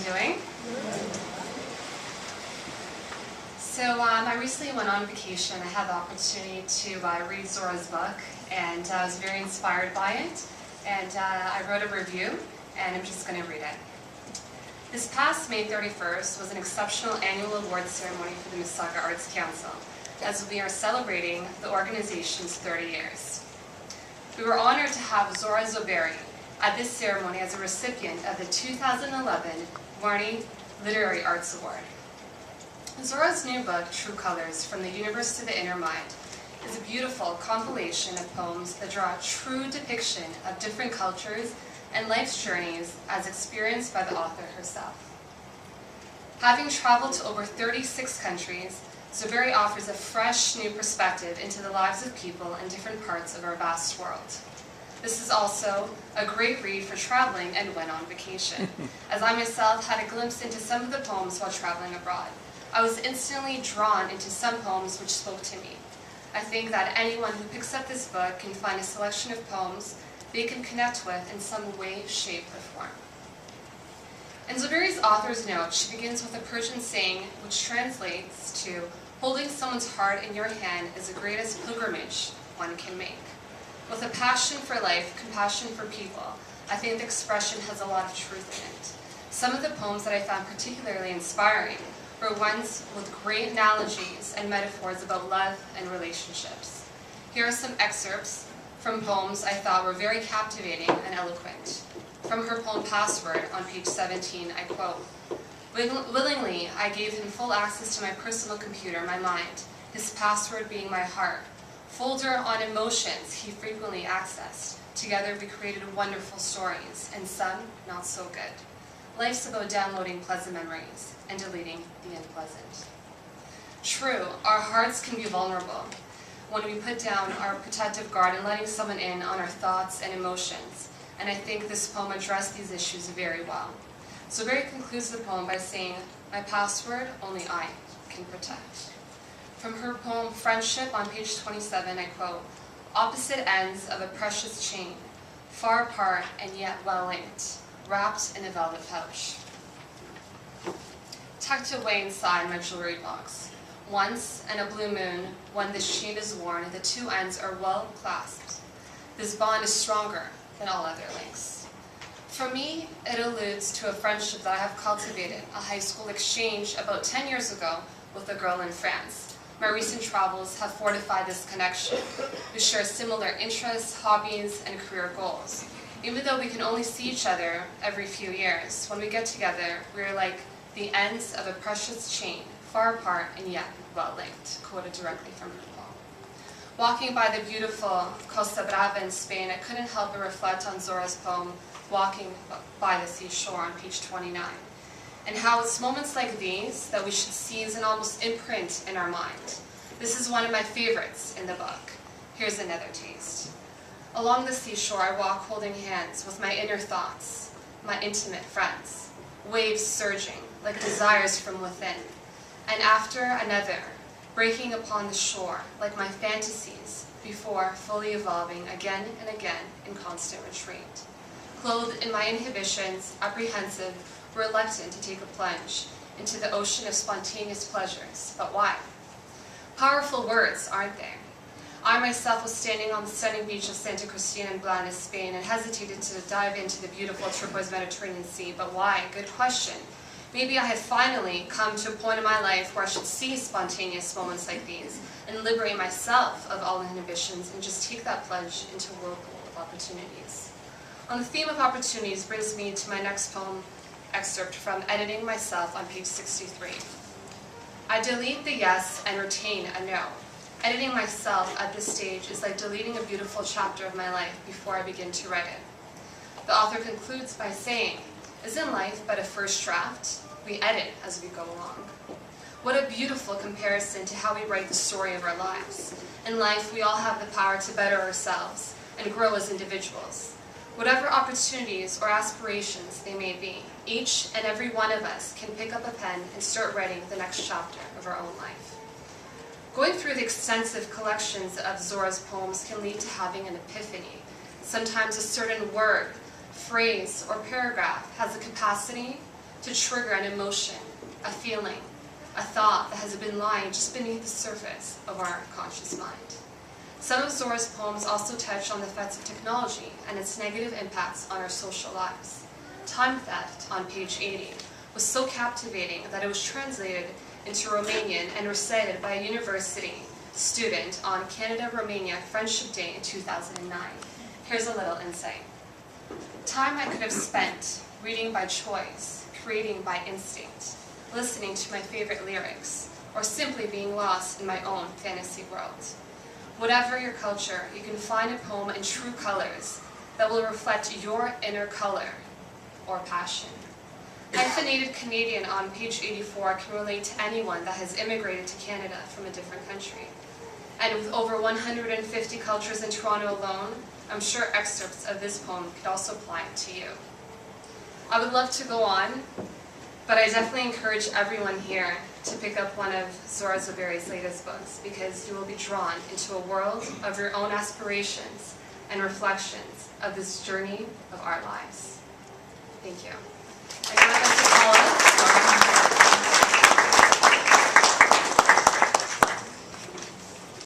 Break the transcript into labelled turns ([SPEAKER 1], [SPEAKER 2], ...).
[SPEAKER 1] doing? So I recently went on vacation. I had the opportunity to read Zohra's book, and I was very inspired by it. And I wrote a review, and I'm just going to read it. This past May 31st was an exceptional annual award ceremony for the Mississauga Arts Council, as we are celebrating the organization's 30 years. We were honored to have Zohra Zoberi at this ceremony as a recipient of the 2011 Warnie Literary Arts Award. Zohra's new book, True Colors, From the Universe to the Inner Mind, is a beautiful compilation of poems that draw a true depiction of different cultures and life's journeys as experienced by the author herself. Having traveled to over 36 countries, Zoberi offers a fresh new perspective into the lives of people in different parts of our vast world. This is also a great read for traveling and when on vacation, as I myself had a glimpse into some of the poems while traveling abroad. I was instantly drawn into some poems which spoke to me. I think that anyone who picks up this book can find a selection of poems they can connect with in some way, shape, or form. In Zoberi's author's note, she begins with a Persian saying which translates to, "Holding someone's heart in your hand is the greatest pilgrimage one can make." With a passion for life, compassion for people, I think the expression has a lot of truth in it. Some of the poems that I found particularly inspiring were ones with great analogies and metaphors about love and relationships. Here are some excerpts from poems I thought were very captivating and eloquent. From her poem Password on page 17, I quote, "Willingly, I gave him full access to my personal computer, my mind, his password being my heart. Folder on emotions he frequently accessed. Together we created wonderful stories, and some not so good. Life's about downloading pleasant memories and deleting the unpleasant." True, our hearts can be vulnerable when we put down our protective guard and letting someone in on our thoughts and emotions, and I think this poem addressed these issues very well. Zoberi concludes the poem by saying, "My password only I can protect." From her poem Friendship on page 27, I quote, "Opposite ends of a precious chain, far apart and yet well linked, wrapped in a velvet pouch, tucked away inside my jewelry box. Once, in a blue moon, when this chain is worn, the two ends are well clasped. This bond is stronger than all other links." For me, it alludes to a friendship that I have cultivated, a high school exchange about 10 years ago with a girl in France. My recent travels have fortified this connection. We share similar interests, hobbies, and career goals. Even though we can only see each other every few years, when we get together, we are like the ends of a precious chain, far apart and yet well linked, quoted directly from her poem. Walking by the beautiful Costa Brava in Spain, I couldn't help but reflect on Zohra's poem, Walking by the Seashore on page 29, and how it's moments like these that we should seize and almost imprint in our mind. This is one of my favorites in the book. Here's another taste. Along the seashore, I walk holding hands with my inner thoughts, my intimate friends, waves surging like desires from within, and after another, breaking upon the shore like my fantasies before fully evolving again and again in constant retreat. Clothed in my inhibitions, apprehensive, reluctant to take a plunge into the ocean of spontaneous pleasures. But why? Powerful words, aren't they? I myself was standing on the stunning beach of Santa Cristina in Blanes, Spain, and hesitated to dive into the beautiful turquoise Mediterranean Sea. But why? Good question. Maybe I had finally come to a point in my life where I should seize spontaneous moments like these and liberate myself of all inhibitions and just take that plunge into a whirlpool of opportunities. On the theme of opportunities brings me to my next poem excerpt from Editing Myself on page 63. I delete the yes and retain a no. Editing myself at this stage is like deleting a beautiful chapter of my life before I begin to write it. The author concludes by saying, "Isn't life but a first draft? We edit as we go along." What a beautiful comparison to how we write the story of our lives. In life, we all have the power to better ourselves and grow as individuals. Whatever opportunities or aspirations they may be, each and every one of us can pick up a pen and start writing the next chapter of our own life. Going through the extensive collections of Zohra's poems can lead to having an epiphany. Sometimes a certain word, phrase, or paragraph has the capacity to trigger an emotion, a feeling, a thought that has been lying just beneath the surface of our conscious mind. Some of Zohra's poems also touch on the effects of technology and its negative impacts on our social lives. Time Theft, on page 80, was so captivating that it was translated into Romanian and recited by a university student on Canada-Romania Friendship Day in 2009. Here's a little insight. Time I could have spent reading by choice, creating by instinct, listening to my favorite lyrics, or simply being lost in my own fantasy world. Whatever your culture, you can find a poem in true colors that will reflect your inner color or passion. Hyphenated Canadian on page 84 can relate to anyone that has immigrated to Canada from a different country. And with over 150 cultures in Toronto alone, I'm sure excerpts of this poem could also apply to you. I would love to go on, but I definitely encourage everyone here to pick up one of Zohra Zoberi's latest books, because you will be drawn into a world of your own aspirations and reflections of this journey of our lives. Thank you.